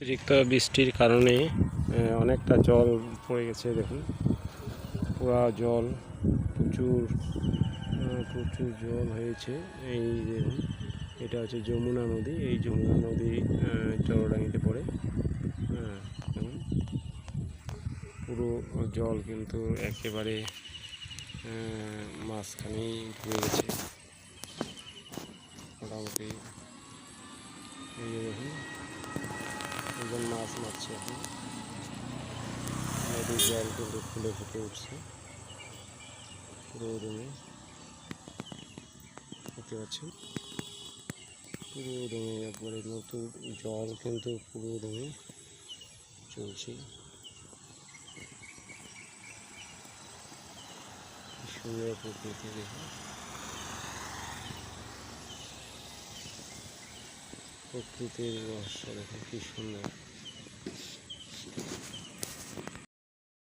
অতিরিক্ত বৃষ্টির কারণে অনেকটা জল পড়ে গেছে। দেখুন পুরা জল, প্রচুর জল হয়েছে। এই দেখুন, এটা হচ্ছে যমুনা নদী। এই যমুনা নদী চরডাঙ্গিতে পড়ে। দেখুন পুরো জল কিন্তু একেবারে মাঝখানেই ঢুকে গেছে মোটামুটি। এই যে দেখুন, একজন মাছ মারছে এখন। নদীর জল কিন্তু ফুলে ফুটে উঠছে পুরো রুমে, দেখতে পাচ্ছেন। পুরো রুমে একবারে নতুন জল কিন্তু পুরো রুমে চলছে। সুন্দর প্রকৃতি দেখুন, প্রকৃতির রহস্য দেখুন কি সুন্দর।